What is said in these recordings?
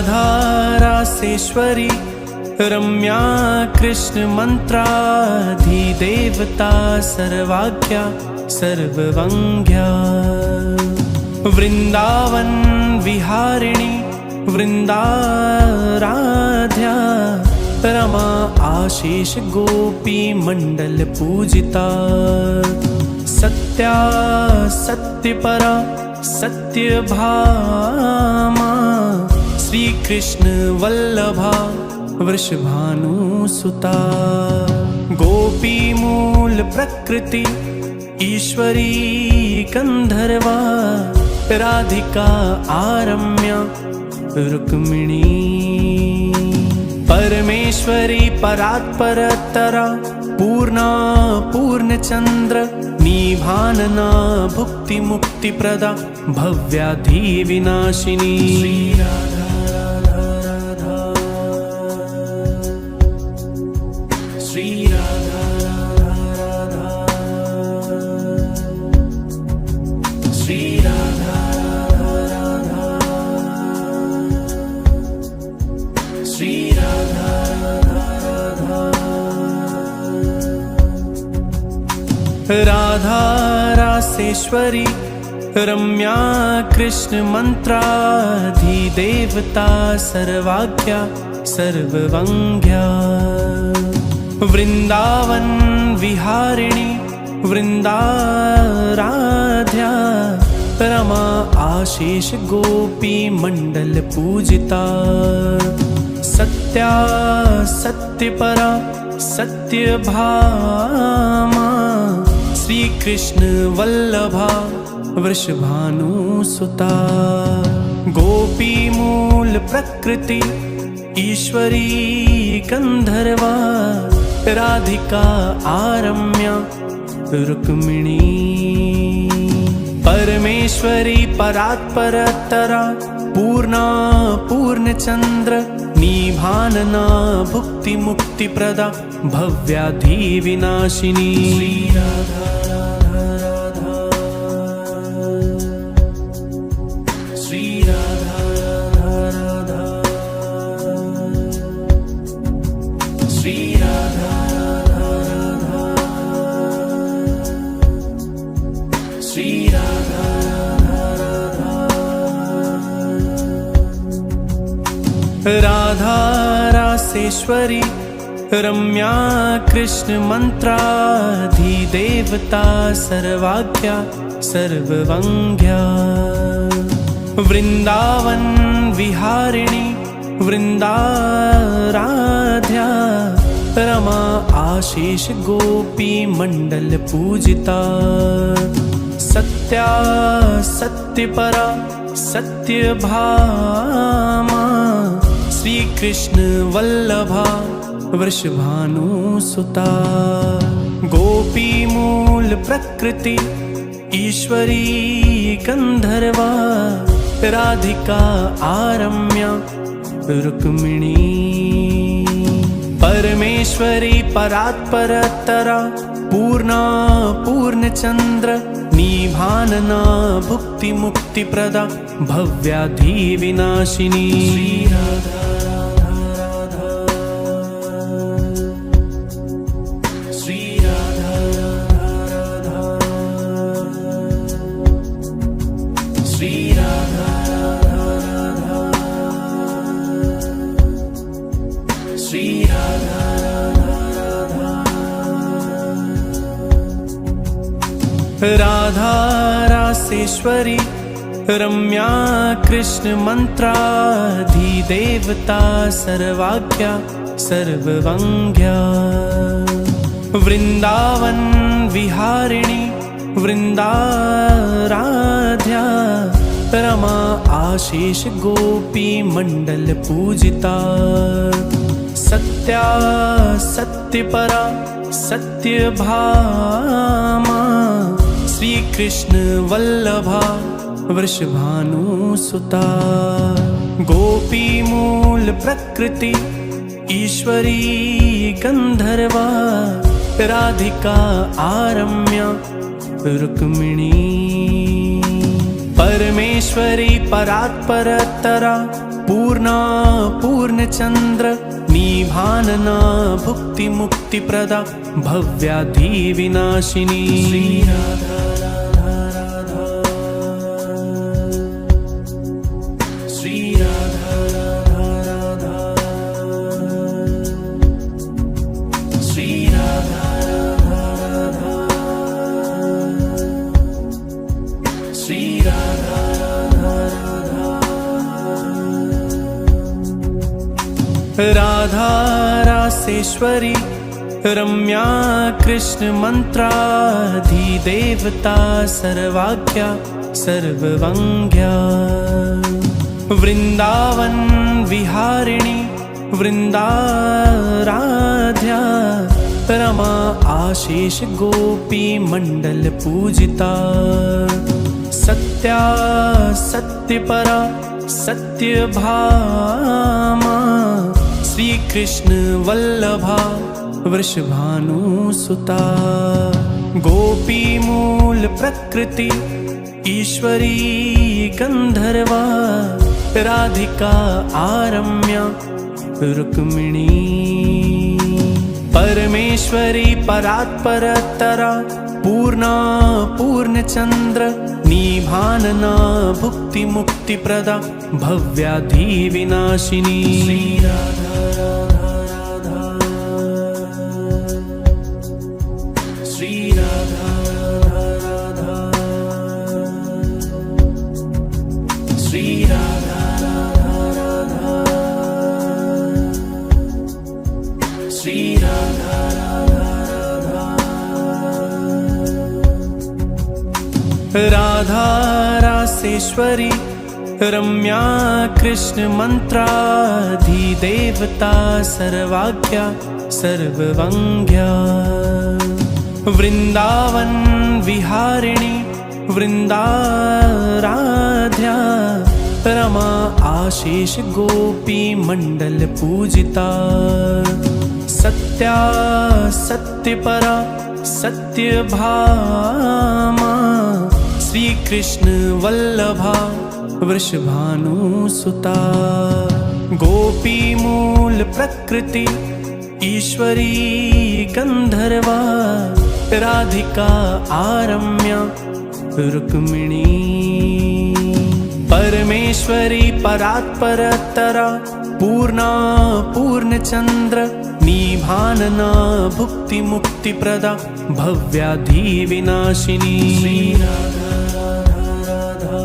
राधा रासेश्वरी रम्या कृष्ण मंत्राधिदेवता सर्वाज्ञा सर्ववंग्या वृंदावन विहारिणी वृंदाराध्या रमा आशीष गोपी मंडल पूजिता सत्या सत्यपरा सत्यभामा श्री कृष्ण वल्लभा वृषभानुसुता गोपी मूल प्रकृति ईश्वरी गंधर्वा राधिका आरम्या रुक्मिणी परमेश्वरी परात्परतरा पूर्णा पूर्णचंद्र निभानना भुक्ति मुक्ति प्रदा भव्याधि विनाशिनी श्री राधा राधा श्री राधा राधा श्री राधा राधा रासेश्वरी रम्या कृष्ण मंत्राधिदेवता सर्वाज्ञा सर्ववंग्या वृंदावन विहारिणी वृंदाराध्या रमा आशीष गोपी मंडल पूजिता सत्या सत्यपरा सत्यभामा श्री कृष्ण वल्लभा वृषभानुसुता गोपी मूल प्रकृति ईश्वरी गंधर्वा राधिका आरम्या रुक्मिणी परमेश्वरी परात्परतरा पूर्णा पूर्णचंद्र निभानना भुक्ति मुक्ति प्रदा भव्याधि विनाशिनी श्री राधा राधा श्री राधा राधा श्री राधा राधा श्री राधा राधा रासेश्वरी रम्या कृष्ण मंत्राधिदेवता सर्वाज्ञा सर्ववंग्या वृंदावन विहारिणी वृंदाराध्या रमा आशीष गोपी मंडल पूजिता सत्या सत्यपरा सत्यभामा श्री कृष्ण वल्लभा वृषभानुसुता गोपी मूल प्रकृति ईश्वरी गंधर्वा राधिका आरम्या रुक्मिणी परमेश्वरी परात्परतरा पूर्णा पूर्णचंद्र निभानना भुक्ति मुक्ति प्रदा भव्याधि विनाशिनी श्री राधा राधा श्री राधा राधा श्री राधा राधा श्री राधा राधा रासेश्वरी रम्या कृष्ण मंत्राधिदेवता सर्वाज्ञा सर्ववंग्या वृंदावन विहारिणी वृंदाराध्या रमा आशीष गोपी मंडल पूजिता सत्या सत्यपरा सत्यभामा श्री कृष्ण वल्लभा वृषभानुसुता गोपी मूल प्रकृति ईश्वरी गंधर्वा राधिका आरम्या रुक्मिणी परमेश्वरी परात्परतरा पूर्णा पूर्णचंद्र निभानना भुक्ति मुक्ति प्रदा भव्याधि विनाशिनी श्री राधा राधा राधा श्री राधा राधा राधा श्री राधा राधा राधा श्री राधा राधा राधा राधा रासेश्वरी रम्या कृष्ण मंत्राधिदेवता सर्वाख्या सर्ववंग्या वृंदावन विहारिणी वृंदाराध्या रमा आशीष गोपी मंडल पूजिता सत्या सत्यपरा सत्यभामा श्री कृष्ण वल्लभा वृषभानुसुता गोपी मूल प्रकृति ईश्वरी गंधर्वा राधिका आरम्या रुक्मिणी परमेश्वरी परात्परतरा पूर्णा पूर्णचंद्र निभानना भुक्ति मुक्ति प्रदा भव्याधि विनाशिनी श्री राधा राधा राधा श्री राधा राधा राधा श्री राधा राधा राधा श्री राधा राधा राधा रासेश्वरी रम्या कृष्ण मंत्राधिदेवता सर्वाख्या सर्ववंग्या वृंदावन विहारिणी वृंदाराध्या रमा आशीष गोपी मंडल पूजिता सत्या सत्यपरा सत्यभामा श्री कृष्ण वल्लभा वृषभानुसुता गोपी मूल प्रकृति ईश्वरी गंधर्वा राधिका आरम्या रुक्मिणी परमेश्वरी परात्परतरा पूर्णा पूर्णचंद्र निभानना भुक्ति मुक्ति प्रदा भव्याधि विनाशिनी श्री राधा राधा राधा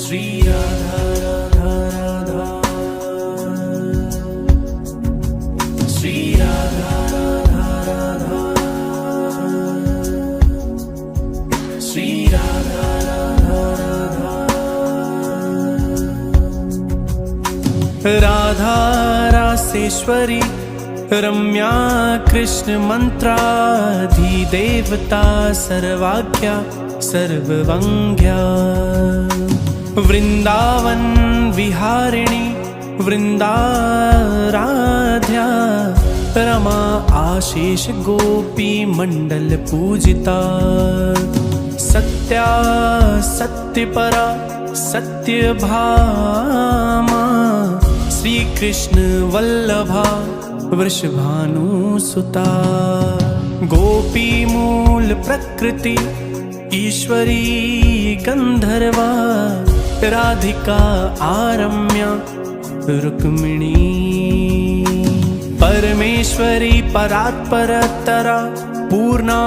श्री राधा राधा राधा श्री राधा राधा राधा श्री राधा राधा राधा राधा रासेश्वरी रम्या कृष्ण मंत्राधिदेवता सर्वाख्या सर्ववंग्या वृंदावन विहारिणी वृंदाराध्या रमा आशीष गोपी मंडल पूजिता सत्या सत्यपरा सत्यभामा श्री कृष्ण वल्लभा वृषभानुसुता गोपी मूल प्रकृति ईश्वरी गंधर्वा राधिका आरम्या रुक्मिणी परमेश्वरी परात्परतरा पूर्णा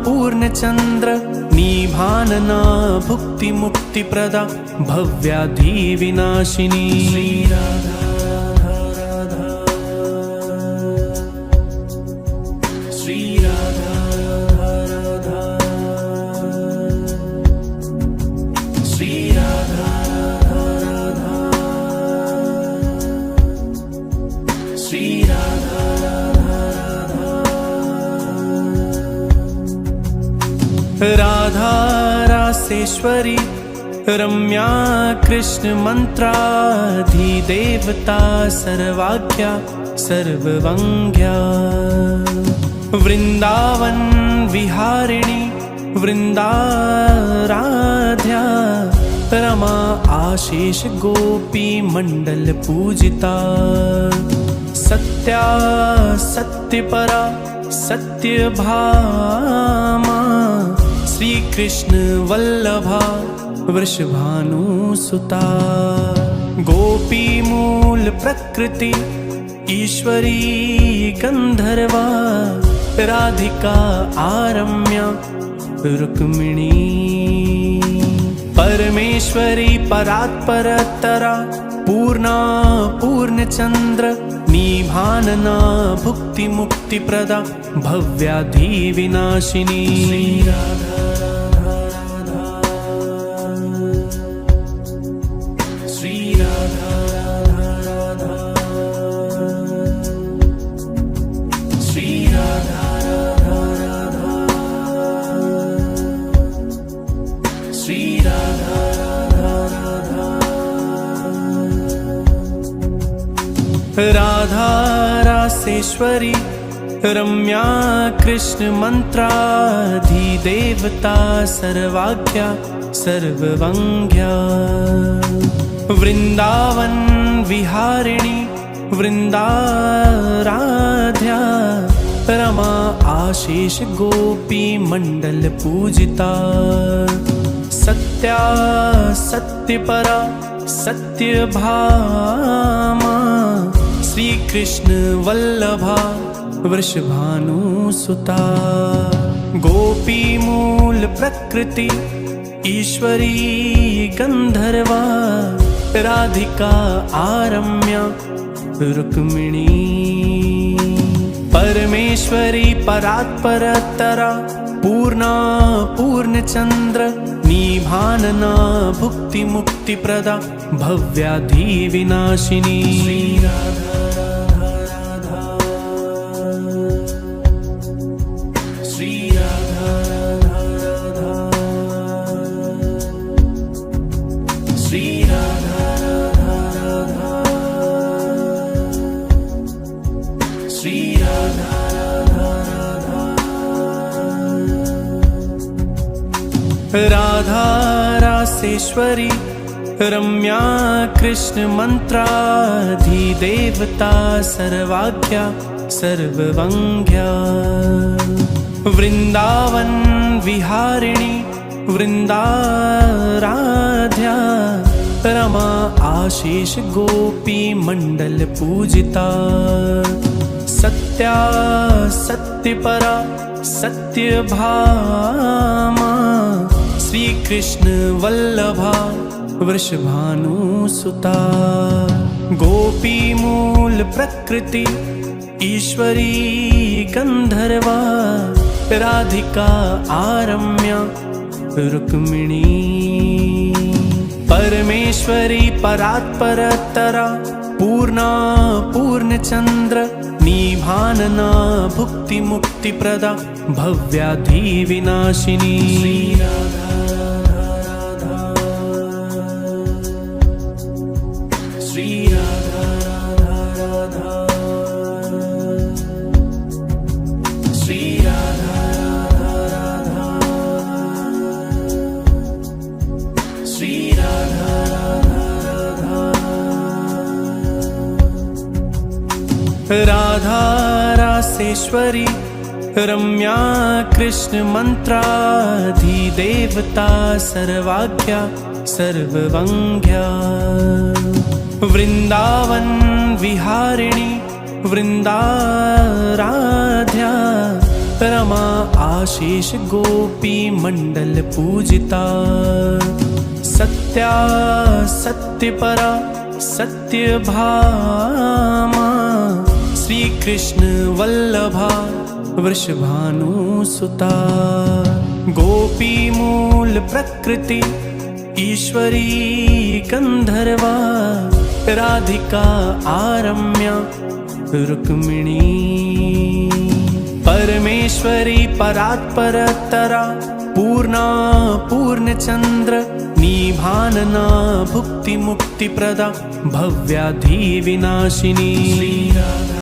पूर्णचंद्र निभानना भुक्ति मुक्ति प्रदा भव्याधि विनाशिनी श्री राधा राधा श्री राधा राधा श्री राधा राधा श्री राधा राधा रासेश्वरी रम्या कृष्ण मंत्राधिदेवता सर्वाख्या सर्ववंग्या वृंदावन विहारिणी वृंदाराध्या रमा आशीष गोपी मंडल पूजिता सत्या सत्यपरा सत्यभामा श्री कृष्ण वल्लभा वृषभानुसुता गोपी मूल प्रकृति ईश्वरी गंधर्वा राधिका आरम्या रुक्मिणी परमेश्वरी परात्परतरा पूर्णा पूर्णचंद्र निभानना भुक्ति मुक्ति प्रदा भव्याधि विनाशिनी श्री राधा राधा श्री राधा राधा श्री राधा राधा रासेश्वरी रम्या कृष्ण मंत्राधिदेवता सर्वाख्या सर्ववंग्या वृंदावन विहारिणी वृंदाराध्या रमा आशीष गोपी मंडल पूजिता सत्या सत्यपरा सत्यभामा श्री कृष्ण वल्लभा वृषभानुसुता गोपी मूल प्रकृति ईश्वरी गंधर्वा राधिका आरम्या रुक्मिणी परमेश्वरी परात्परतरा पूर्णा पूर्णचंद्र निभानना भुक्ति मुक्ति प्रदा भव्याधि विनाशिनी श्री राधा राधा श्री राधा राधा श्री राधा राधा श्री राधा राधा रासेश्वरी रम्या कृष्ण मंत्राधिदेवता सर्वाख्या सर्ववंग्या वृंदावन विहारिणी वृंदाराध्या रमा आशीष गोपी मंडल पूजिता सत्या सत्यपरा सत्यभामा श्री कृष्ण वल्लभा वृषभानुसुता गोपी मूल प्रकृति ईश्वरी गंधर्वा राधिका आरम्या रुक्मिणी परमेश्वरी परात्परतरा पूर्णा पूर्णचंद्र निभानना भुक्ति मुक्ति प्रदा भव्याधि विनाशिनी श्री राधा राधा श्री राधा राधा श्री राधा राधा श्री राधा राधा रासेश्वरी रम्या कृष्ण मंत्राधिदेवता सर्वाख्या सर्ववंग्या वृंदावन विहारिणी वृंदाराध्या रमा आशीष गोपी मंडल पूजिता सत्या सत्यपरा सत्यभामा श्री कृष्ण वल्लभा वृषभानुसुता गोपी मूल प्रकृति ईश्वरी गंधर्वा राधिका आरम्या रुक्मिणी परमेश्वरी परात्परतरा पूर्णा पूर्णचंद्र निभानना भुक्ति मुक्ति प्रदा भव्याधि विनाशिनी श्री राधा।